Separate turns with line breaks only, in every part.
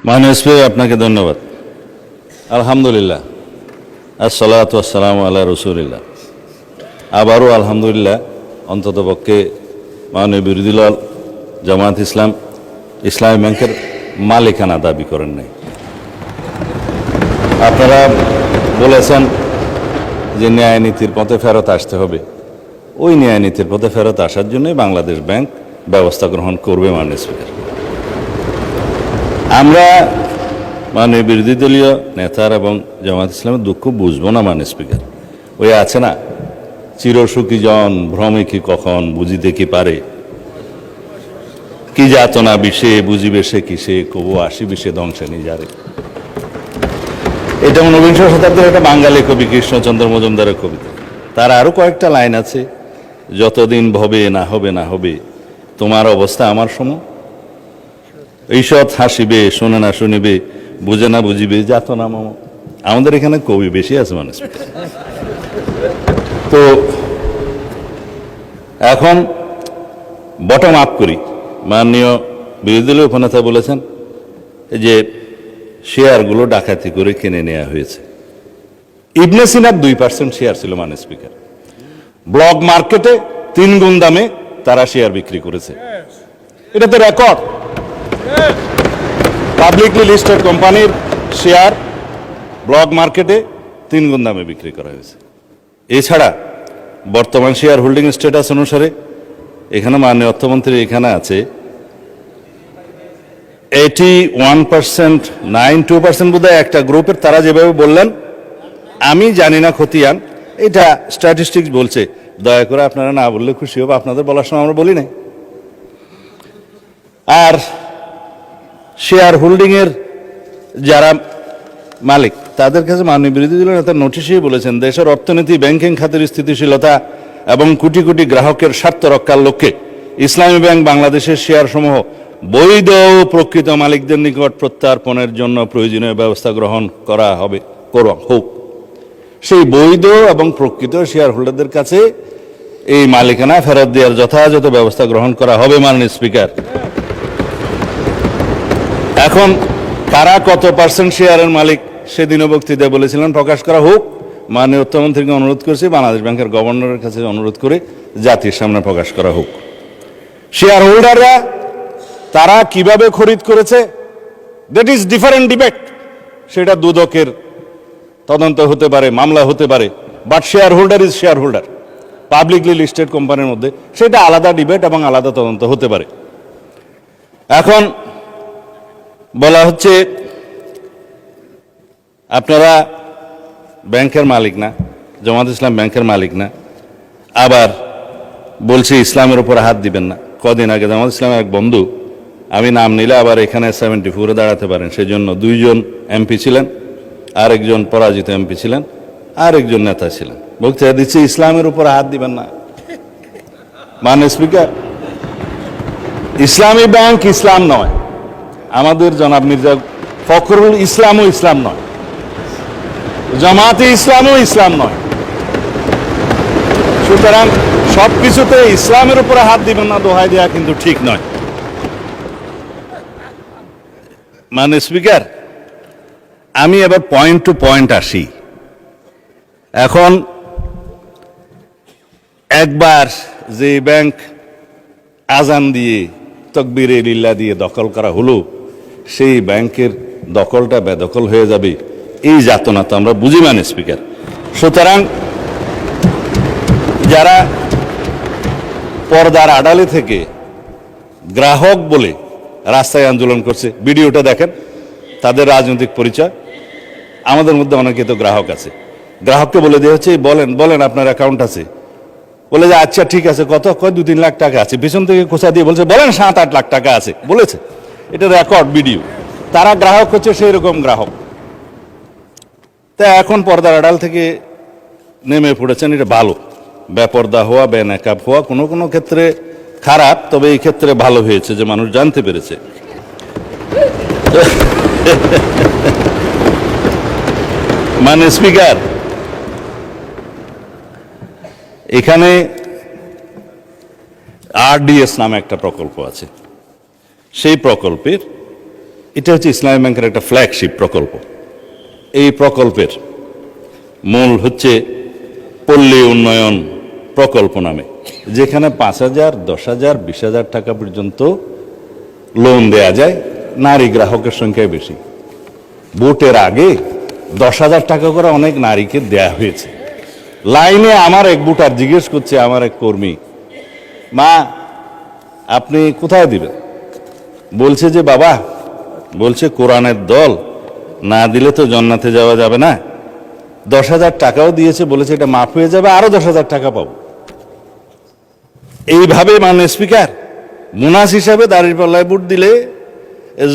মাননীয় স্পিকার, আপনাকে ধন্যবাদ। আলহামদুলিল্লাহ, আসসালাতু ওয়াসসালামু আলা রাসূলিল্লাহ। আবারও আলহামদুলিল্লাহ, অন্ততপক্ষে মাননীয় বিরোধী দল জামায়াত ইসলামী ব্যাংকের মালিকানা দাবি করেন নাই। আপনারা বলেছেন যে ন্যায় নীতির পথে ফেরত আসতে হবে। ওই ন্যায় নীতির পথে ফেরত আসার জন্যই বাংলাদেশ ব্যাংক ব্যবস্থা গ্রহণ করবে। মাননীয় স্পিকার, আমরা মাননীয় বিরোধী দলীয় নেতার এবং জামায়াত ইসলামের দুঃখ বুঝবো না। মাননীয় স্পিকার, ওই আছে না, চিরসুখী জন ভ্রমে কি কখন, বুঝিতে কি পারে, কি যাতনা বিষে, বুঝিবে সে কিসে, কবু আসি বিষে ধ্বংসে নিজারে। এটা 19বিংশ শতাব্দীর একটা বাঙালি কবি কৃষ্ণচন্দ্র মজুমদারের কবিতা। তার আরো কয়েকটা লাইন আছে, যতদিন ভবে না হবে না হবে, তোমার অবস্থা আমার সম, ঈষৎ হাসিবে, শোনে না শুনিবে, বুঝে না বুঝিবে, যাতনা মম। আমাদের এখানে কবি বেশি আছে মানুষ। তো এখন বটম আপ করি। মাননীয় বিরোধী দলীয় উপনেতা বলেছেন যে শেয়ারগুলো ডাকাতি করে কিনে নেওয়া হয়েছে। ইবনে সিনার 2% শেয়ার ছিল। মাননীয় স্পিকার, ব্লক মার্কেটে 3 গুণ দামে তারা শেয়ার বিক্রি করেছে। এটা তো রেকর্ড। পাবলিকলি লিস্টেড কোম্পানির শেয়ার ব্লক মার্কেটে 3 গুণ দামে বিক্রি করা হয়েছে। এছাড়া বর্তমান শেয়ার হোল্ডিং স্ট্যাটাস অনুসারে এখানে মাননীয় অর্থমন্ত্রী এখানে আছে 81%, 92% বোধহয় একটা গ্রুপের, তারা যেভাবে বললেন আমি জানি না খতিয়ান, এটা স্ট্যাটিস্টিক্স বলছে। দয়া করে আপনারা না বললে খুশি হবো, আপনাদের বলার সময় আমরা বলি নাই। আর শেয়ার হোল্ডিংয়ের যারা মালিক তাদের কাছে মাননীয় বিরোধী দলীয় নেতা নোটিশেই বলেছেন দেশের অর্থনীতি, ব্যাংকিং খাতের স্থিতিশীলতা এবং কোটি কোটি গ্রাহকের স্বার্থ রক্ষার লক্ষ্যে ইসলামী ব্যাংক বাংলাদেশের শেয়ারসমূহ বৈধ ও প্রকৃত মালিকদের নিকট প্রত্যার্পণের জন্য প্রয়োজনীয় ব্যবস্থা গ্রহণ করা হোক। সেই বৈধ এবং প্রকৃত শেয়ার হোল্ডারদের কাছে এই মালিকানা ফেরত দেওয়ার যথাযথ ব্যবস্থা গ্রহণ করা হবে। মাননীয় স্পিকার, এখন কারা কত পার্সেন্ট শেয়ারের মালিক সেদিনও বক্তৃতায় বলেছিলেন প্রকাশ করা হোক। মাননীয় অর্থমন্ত্রীকে অনুরোধ করেছি, বাংলাদেশ ব্যাংকের গভর্নরের কাছে অনুরোধ করে জাতির সামনে প্রকাশ করা হোক। শেয়ার হোল্ডাররা তারা কিভাবে খরিদ করেছে, দ্যাট ইজ ডিফারেন্ট ডিবেট। সেটা দুদকের তদন্ত হতে পারে, মামলা হতে পারে, but share holder is share holder. Publicly listed কোম্পানির মধ্যে সেটা আলাদা ডিবেট এবং আলাদা তদন্ত হতে পারে। এখন বলা হচ্ছে আপনারা ব্যাংকের মালিক না, জামায়াত ইসলাম ব্যাংকের মালিক না, আবার বলছে ইসলামের উপর হাত দিবেন না। কদিন আগে জামায়াত ইসলামের এক বন্ধু, আমি নাম নিলে আবার এখানে 74-এ দাঁড়াতে পারেন, সেজন্য 2 জন এমপি ছিলেন, আরেকজন পরাজিত এমপি ছিলেন, আরেকজন নেতা ছিলেন, বক্তৃতা দিচ্ছে ইসলামের উপর হাত দিবেন না। মাননীয় স্পিকার, ইসলামী ব্যাংক ইসলাম নয়, আমাদের জনাব মির্জা ফখরুল ইসলামও ইসলাম নয়, জামায়াতে ইসলামও ইসলাম নয়। সুতরাং সবকিছুতে ইসলামের উপরে হাত দিবেন না দোহাই দেওয়া কিন্তু ঠিক নয়। মাননীয় স্পিকার, আমি এবার পয়েন্ট টু পয়েন্ট আসি। এখন একবার যে ব্যাংক আজান দিয়ে তকবীরে লিল্লাহ দিয়ে দখল করা হলো, সেই ব্যাংকের দখলটা বেদখল হয়ে যাবে, এই যাতনা তো আমরা বুঝি। মাননীয় স্পিকার, সুতরাং যারা পর্দার আড়ালে থেকে গ্রাহক বলে রাস্তায় আন্দোলন করছে, ভিডিওটা দেখেন, তাদের রাজনৈতিক পরিচয়। আমাদের মধ্যে অনেকে তো গ্রাহক আছে, গ্রাহককে বলে দেওয়া হচ্ছে বলেন বলেন আপনার অ্যাকাউন্ট আছে, বলে যে আচ্ছা ঠিক আছে, কত, কয় 2-3 লাখ টাকা আছে, পিছন থেকে খোঁচা দিয়ে বলছে বলেন 7-8 লাখ টাকা আছে বলেছে। এটা রেকর্ড ভিডিও। তারা গ্রাহক হচ্ছে সেই রকম গ্রাহক। তা এখন পর্দার আড়াল থেকে নেমে পড়েছেন, এটা ভালো। বেপর্দা হওয়া, বেনাকাব হওয়া কোনো কোনো ক্ষেত্রে খারাপ, তবে এই ক্ষেত্রে ভালো হয়েছে যে মানুষ জানতে পেরেছে। মাননীয় স্পিকার, এখানে আরডিএস নামে একটা প্রকল্প আছে। সেই প্রকল্পের এটা হচ্ছে ইসলামী ব্যাংকের একটা ফ্ল্যাগশিপ প্রকল্প। এই প্রকল্পের মূল হচ্ছে পল্লী উন্নয়ন প্রকল্প নামে, যেখানে 5,000, 10,000, 20,000 টাকা পর্যন্ত লোন দেয়া যায়। নারী গ্রাহকের সংখ্যাই বেশি। ভোটের আগে 10,000 টাকা করে অনেক নারীকে দেয়া হয়েছে। লাইনে আমার এক ভোটার জিজ্ঞেস করছে, আমার এক কর্মী, মা আপনি কোথায় দিবেন? বলছে যে বাবা, বলছে কোরআনের দল না দিলে তো জান্নাতে যাওয়া যাবে না। 10,000 টাকাও দিয়েছে, বলেছে এটা মাফ হয়ে যাবে, আরো 10,000 টাকা পাবো। এইভাবে মাননীয় স্পিকার বোনাস হিসাবে দাঁড়িপাল্লায় ভোট দিলে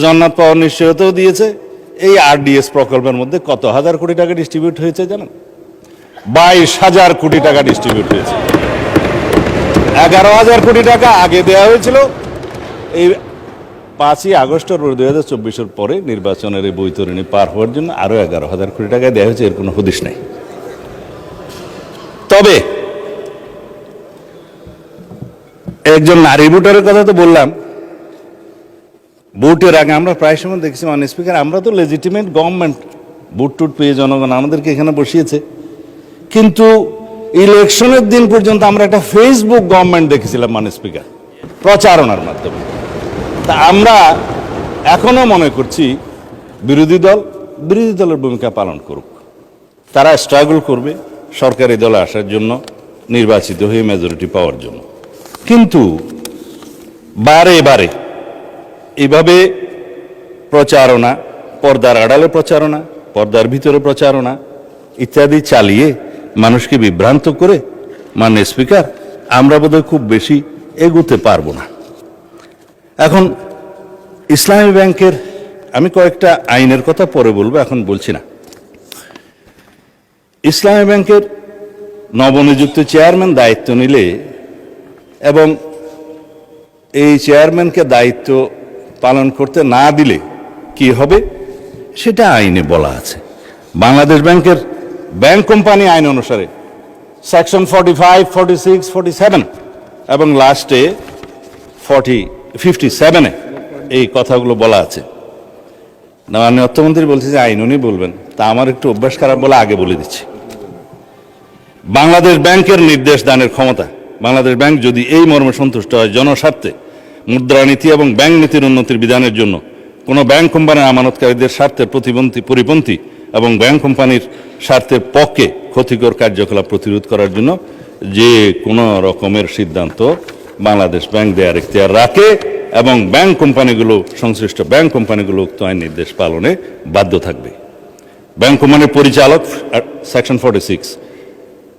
জান্নাত পাওয়ার নিশ্চয়তাও দিয়েছে। এই RDS প্রকল্পের মধ্যে কত হাজার কোটি টাকা ডিস্ট্রিবিউট হয়েছে জানেন? 22,000 কোটি টাকা ডিস্ট্রিবিউট হয়েছে। 11,000 কোটি টাকা আগে দেওয়া হয়েছিল। এই 5ই আগস্ট 2024-এর পরে নির্বাচনের এই বৈতরণী পার হওয়ার জন্য আরো 11,000 কোটি টাকা দেওয়া হয়েছে। এর কোনো হদিশ নাই। তবে একজন নারী ভোটারের কথা তো বললাম। ভোটের আগে আমরা প্রায় সময় দেখছি মাননীয় স্পিকার, আমরা তো লেজিটিমেট গভর্নমেন্ট, ভোট টুট পেয়ে জনগণ আমাদেরকে এখানে বসিয়েছে, কিন্তু ইলেকশনের দিন পর্যন্ত আমরা একটা ফেসবুক গভর্নমেন্ট দেখেছিলাম মাননীয় স্পিকার, প্রচারণার মাধ্যমে। তা আমরা এখনো মনে করছি বিরোধী দলের ভূমিকা পালন করুক। তারা স্ট্রাগল করবে সরকারি দলে আসার জন্য, নির্বাচিত হয়ে মেজরিটি পাওয়ার জন্য। কিন্তু বারে বারে এইভাবে প্রচারণা, পর্দার আড়ালে প্রচারণা, পর্দার ভিতরে প্রচারণা ইত্যাদি চালিয়ে মানুষকে বিভ্রান্ত করে মাননীয় স্পিকার আমরা বোধহয় খুব বেশি এগোতে পারবো না। এখন ইসলামী ব্যাংকের আমি কয়েকটা আইনের কথা পরে বলবো, এখন বলছি না। ইসলামী ব্যাংকের নবনিযুক্ত চেয়ারম্যান দায়িত্ব নিলে এবং এই চেয়ারম্যানকে দায়িত্ব পালন করতে না দিলে কি হবে সেটা আইনে বলা আছে। বাংলাদেশ ব্যাংকের ব্যাংক কোম্পানি আইন অনুসারে সেকশন 45, 46, 47 এবং লাস্টে 57-এ এই কথাগুলো বলা আছে। মাননীয় অর্থমন্ত্রী বলছে যে আইন উনি বলবেন, তা আমার একটু অভ্যাস খারাপ বলে আগে বলে দিচ্ছি। বাংলাদেশ ব্যাংকের নির্দেশ দানের ক্ষমতা, বাংলাদেশ ব্যাংক যদি এই মর্মে সন্তুষ্ট হয় জনস্বার্থে মুদ্রানীতি এবং ব্যাংক নীতির উন্নতির বিধানের জন্য কোনো ব্যাংক কোম্পানির আমানতকারীদের স্বার্থের পরিপন্থী এবং ব্যাংক কোম্পানির স্বার্থের পক্ষে ক্ষতিকর কার্যকলাপ প্রতিরোধ করার জন্য যে কোনো রকমের সিদ্ধান্ত বাংলাদেশ ব্যাংক দেওয়ার এখতিয়ার রাখে এবং ব্যাংক কোম্পানিগুলো, সংশ্লিষ্ট ব্যাংক কোম্পানিগুলো উক্ত আইন নির্দেশ পালনে বাধ্য থাকবে। ব্যাংক কোম্পানির পরিচালক সেকশন 46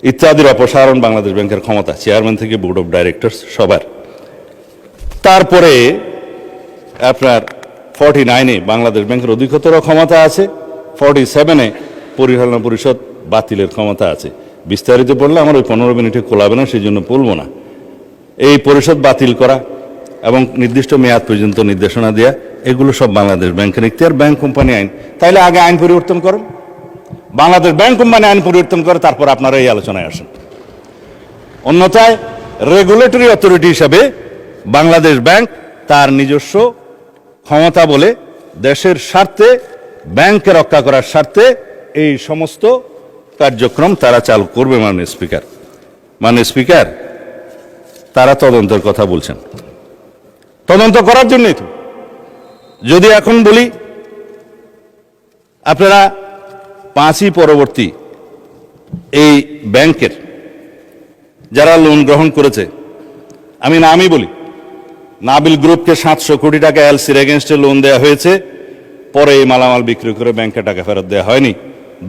ইত্যাদির অপসারণ বাংলাদেশ ব্যাংকের ক্ষমতা, চেয়ারম্যান থেকে বোর্ড অফ ডাইরেক্টরস সবার। তারপরে আপনার 49-এ বাংলাদেশ ব্যাংকের অধিকতর ক্ষমতা আছে, 47-এ পরিচালনা পরিষদ বাতিলের ক্ষমতা আছে। বিস্তারিত পড়লে আমার ওই 15 মিনিটে কোলাবে না, সেই জন্য বলবো না। এই পরিষদ বাতিল করা এবং নির্দিষ্ট মেয়াদ পর্যন্ত নির্দেশনা দেয়া, এগুলো সব বাংলাদেশ ব্যাংকের এখতিয়ার। ব্যাংক কোম্পানি আইন, তাইলে আগে আইন পরিবর্তন করেন, বাংলাদেশ ব্যাংক কোম্পানি আইন পরিবর্তন করে তারপর আপনারা এই আলোচনায় আসেন। অন্যথায় রেগুলেটরি অথরিটি হিসাবে বাংলাদেশ ব্যাংক তার নিজস্ব ক্ষমতা বলে দেশের স্বার্থে, ব্যাংকে রক্ষা করার স্বার্থে এই সমস্ত কার্যক্রম তারা চালু করবে। মাননীয় স্পিকার তারা তদন্তের কথা বলছেন, তদন্ত করার জন্যই তো। যদি এখন বলি আপনারা 5ই পরবর্তী এই ব্যাংকের যারা লোন গ্রহণ করেছে, আমি নামই বলি, নাবিল গ্রুপকে 700 কোটি টাকা এলসির এগেনস্টে লোন দেওয়া হয়েছে, পরে এই মালামাল বিক্রি করে ব্যাংকে টাকা ফেরত দেওয়া হয়নি।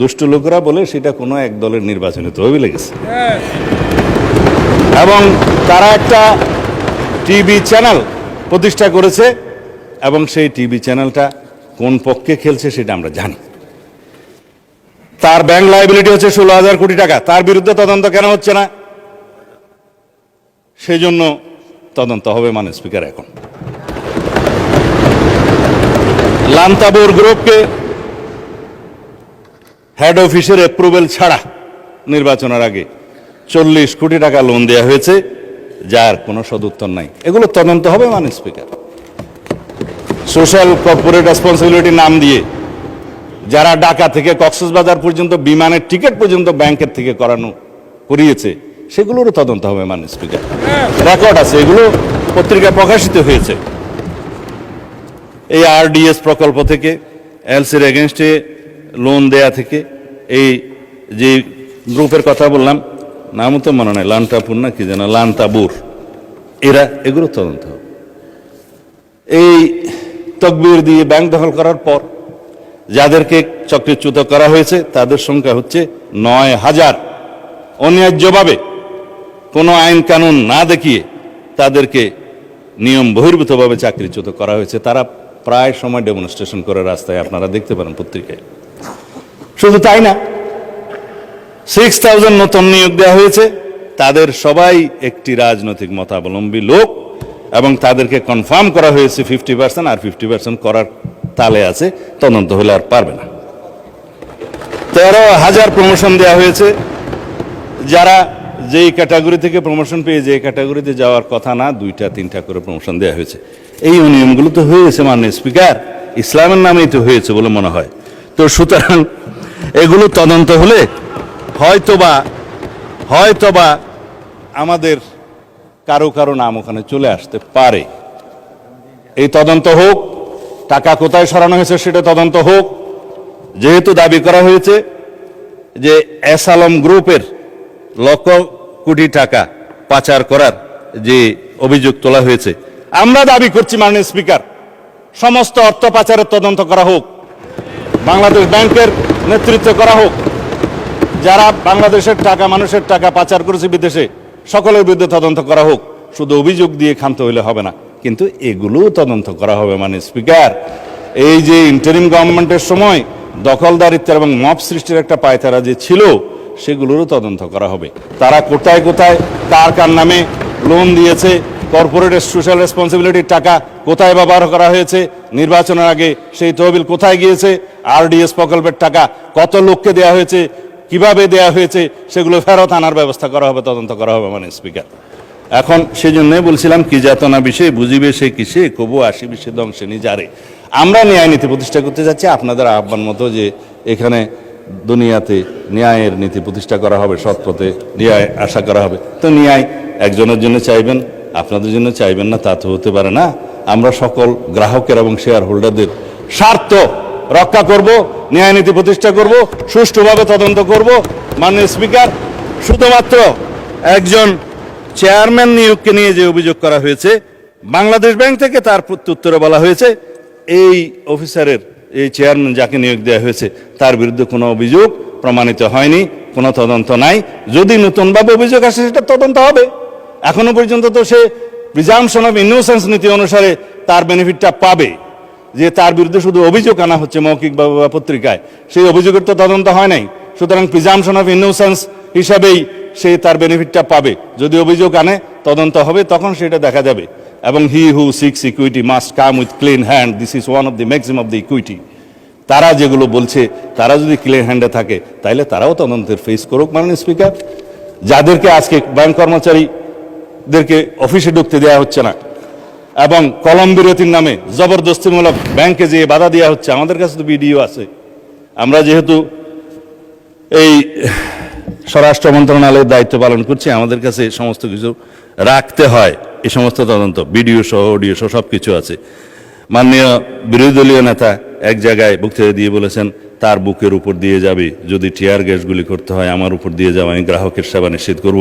দুষ্ট লোকেরা বলে সেটা কোনো এক দলের নির্বাচনে তহবিলে লেগেছে। এবং তারা একটা টিভি চ্যানেল প্রতিষ্ঠা করেছে এবং সেই টিভি চ্যানেলটা কোন পক্ষে খেলছে সেটা আমরা জানি। তার ব্যাংক লায়াবিলিটি হচ্ছে 16,000 কোটি টাকা। তার বিরুদ্ধে তদন্ত কেন হচ্ছে না? সেই জন্য তদন্ত হবে মাননীয় স্পিকার। এখন লান্তাবুর গ্রুপকে হেড অফিসের অ্যাপ্রুভেল ছাড়া নির্বাচনের আগে 40 কোটি টাকা লোন দেওয়া হয়েছে, যার কোনো সদুত্তর নাই। এগুলো তদন্ত হবে মাননীয় স্পিকার। সোশ্যাল কর্পোরেট রেসপন্সিবিলিটি নাম দিয়ে যারা ঢাকা থেকে কক্সবাজার পর্যন্ত বিমানের টিকিট পর্যন্ত ব্যাংকের থেকে করিয়েছে, সেগুলোরও তদন্ত হবে মাননীয় স্পিকার। রেকর্ড আছে, এগুলো পত্রিকায় প্রকাশিত হয়েছে। এই আরডিএস প্রকল্প থেকে, এলসির এগেনস্টে লোন দেয়া থেকে, এই যে গ্রুপের কথা বললাম, নামও তো মনে নাই, লান্তাপুর না কি যেন, লান্তাবুর, এগুলো তদন্ত হবে। এই তকবির দিয়ে ব্যাংক দখল করার পর যাদেরকে চক্রচ্যুত করা হয়েছে তাদের সংখ্যা হচ্ছে ৯,০০০। অন্যায্যভাবে কোনো আইন কানুন না দেখিয়ে তাদেরকে নিয়ম বহির্ভূতভাবে চাকরিচ্যুত করা হয়েছে। তারা প্রায় সময় ডেমনস্ট্রেশন করে রাস্তায়, আপনারা দেখতে পারেন পত্রিকায়। শুধু তাই না, ৬,০০০ নতুন নিয়োগ দেওয়া হয়েছে, তাদের সবাই একটি রাজনৈতিক মতাবলম্বী লোক, এবং তাদেরকে কনফার্ম করা হয়েছে 50%, আর 50% করার তালে আছে, তদন্ত হলে আর পারবে না। ১৩,০০০ প্রমোশন দেওয়া হয়েছে, যারা যেই ক্যাটাগরি থেকে প্রমোশন পেয়ে যে ক্যাটাগরিতে যাওয়ার কথা না, 2টা-3টা করে প্রমোশন দেওয়া হয়েছে। এই নিয়মগুলো তো হয়েছে মাননীয় স্পিকার, ইসলামের নামেই তো হয়েছে বলে মনে হয়। তো সুতরাং এগুলো তদন্ত হলে হয়তোবা আমাদের কারো নাম ওখানে চলে আসতে পারে। এই তদন্ত হোক, টাকা কোথায় সরানো হয়েছে সেটা তদন্ত হোক। যেহেতু দাবি করা হয়েছে যে এস আলম গ্রুপের লক্ষ কোটি টাকা পাচার করার যে অভিযোগ তোলা হয়েছে, আমরা দাবি করছি মাননীয় স্পিকার, সমস্ত অর্থ পাচারের তদন্ত করা হোক, বাংলাদেশ ব্যাংকের নেতৃত্ব করা হোক, যারা বাংলাদেশের টাকা, মানুষের টাকা পাচার করেছে বিদেশে, সকলের বিরুদ্ধে তদন্ত করা হোক। শুধু অভিযোগ দিয়ে ক্ষান্ত হইলে হবে না, কিন্তু এগুলোও তদন্ত করা হবে মাননীয় স্পিকার। এই যে ইন্টারিম গভর্নমেন্টের সময় দখলদারিত্ব এবং মব সৃষ্টির একটা পায়তারা যে ছিল, সেগুলোরও তদন্ত করা হবে। তারা কোথায় কোথায় কার নামে লোন দিয়েছে, কর্পোরেট সোশ্যাল রেসপন্সিবিলিটির টাকা কোথায় ব্যবহার করা হয়েছে, নির্বাচনের আগে সেই তহবিল কোথায় গিয়েছে, আরডিএস প্রকল্পের টাকা কত লোককে দেওয়া হয়েছে, কিভাবে দেয়া হয়েছে, সেগুলো ফেরত আনার ব্যবস্থা করা হবে, তদন্ত করা হবে মাননীয় স্পিকার। এখন সেই জন্যই বলছিলাম, কি যাতনা বিষয়ে বুঝিবে সে কিসে, কবু আসিবে সে ধ্বংসে নিজারে। আমরা ন্যায় নীতি প্রতিষ্ঠা করতে যাচ্ছি, আপনাদের আহ্বান মতো যে এখানে দুনিয়াতে ন্যায়ের নীতি প্রতিষ্ঠা করা হবে, সৎ পথে ন্যায় আশা করা হবে। তো ন্যায় একজনের জন্য চাইবেন, আপনাদের জন্য চাইবেন না, তা তো হতে পারে না। আমরা সকল গ্রাহকের এবং শেয়ার হোল্ডারদের স্বার্থ রক্ষা করব, ন্যায় নীতি প্রতিষ্ঠা করব, সুষ্ঠুভাবে তদন্ত করব। মাননীয় স্পিকার, শুধুমাত্র একজন চেয়ারম্যান নিয়োগকে নিয়ে যে অভিযোগ করা হয়েছে বাংলাদেশ ব্যাংক থেকে, তার প্রত্যুত্তরে বলা হয়েছে এই অফিসারের, এই চেয়ারম্যান যাকে নিয়োগ দেওয়া হয়েছে, তার বিরুদ্ধে কোনো অভিযোগ প্রমাণিত হয়নি, কোনো তদন্ত নাই। যদি নতুনভাবে অভিযোগ আসে সেটা তদন্ত হবে। এখনো পর্যন্ত তো সে প্রিজাম্পশন অফ ইনোসেন্স নীতি অনুসারে তার বেনিফিটটা পাবে, যে তার বিরুদ্ধে শুধু অভিযোগ আনা হচ্ছে মৌখিকভাবে বা পত্রিকায়, সেই অভিযোগের তো তদন্ত হয় নাই। সুতরাং প্রিজাম্পশন অফ ইনোসেন্স হিসাবেই সে তার বেনিফিটটা পাবে। যদি অভিযোগ আনে, তদন্ত হবে, তখন সেটা দেখা যাবে। এবং he who seeks equity must come with clean hand, this is one of the maximum of the equity. তারা যেগুলো বলছে, তারা যদি ক্লিন হ্যান্ডে থাকে, তাইলে তারাও তদন্তের ফেস করুক মাননীয় স্পিকার। যাদেরকে আজকে ব্যাংক কর্মচারীদেরকে অফিসে ঢুকতে দেওয়া হচ্ছে না, এবং কলম বিরতির নামে জবরদস্তিমূলক ব্যাংকে যেয়ে বাধা দেওয়া হচ্ছে, আমাদের কাছে তো ভিডিও আছে। আমরা যেহেতু এই স্বরাষ্ট্র মন্ত্রণালয়ের দায়িত্ব পালন করছি, আমাদের কাছে সমস্ত কিছু রাখতে হয়। এই সমস্ত তদন্ত ভিডিও সহ, অডিও সহ সব কিছু আছে। মাননীয় বিরোধী দলীয় নেতা এক জায়গায় বক্তৃতা দিয়ে বলেছেন, তার বুকের উপর দিয়ে যাবে, যদি টিয়ার গ্যাসগুলি করতে হয় আমার উপর দিয়ে যাবে, আমি গ্রাহকের সেবা নিশ্চিত করব।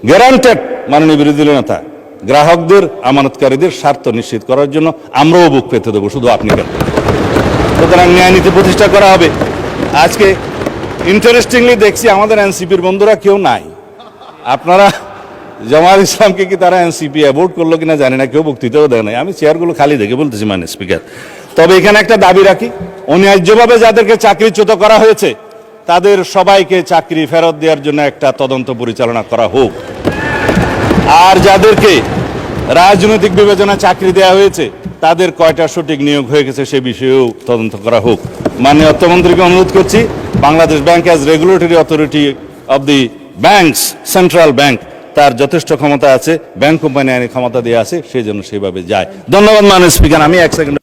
গ্যারান্টেড মাননীয় বিরোধী দলীয় নেতা, গ্রাহকদের, আমানতকারীদের স্বার্থ নিশ্চিত করার জন্য আমরাও বুক পেতে দেবো, শুধু আপনি কেন। সুতরাং ন্যায় নীতি প্রতিষ্ঠা করা হবে। আজকে ইন্টারেস্টিংলি দেখছি আমাদের এনসিপির বন্ধুরা কেউ নাই। আপনারা জামায়াত ইসলামকে কি তারা এনসিপি অ্যাভোট করলো কিনা জানি না, কেউ বক্তৃতাও দেয় নাই। আমি চেয়ারগুলো খালি দেখে বলতেছি মাননীয় স্পিকার। তবে এখানে একটা দাবি রাখি, অন্যায্যভাবে যাদেরকে চাকরিচ্যুত করা হয়েছে তাদের সবাইকে চাকরি ফেরত দেওয়ার জন্য একটা তদন্ত পরিচালনা করা হোক। আর যাদেরকে রাজনৈতিক বিবেচনা চাকরি দেওয়া হয়েছে তাদের কয়টা সঠিক নিয়োগ হয়ে গেছে সে বিষয়েও তদন্ত করা হোক। মাননীয় অর্থমন্ত্রীকে অনুরোধ করছি, Bangladesh bank as regulatory authority of the banks, central bank, তার যথেষ্ট ক্ষমতা আছে, ব্যাংক কোম্পানি আইনের ক্ষমতা দেওয়া আছে, সেই জন্য সেভাবে যায়। ধন্যবাদ মাননীয় স্পিকার। আমি 1 সেকেন্ড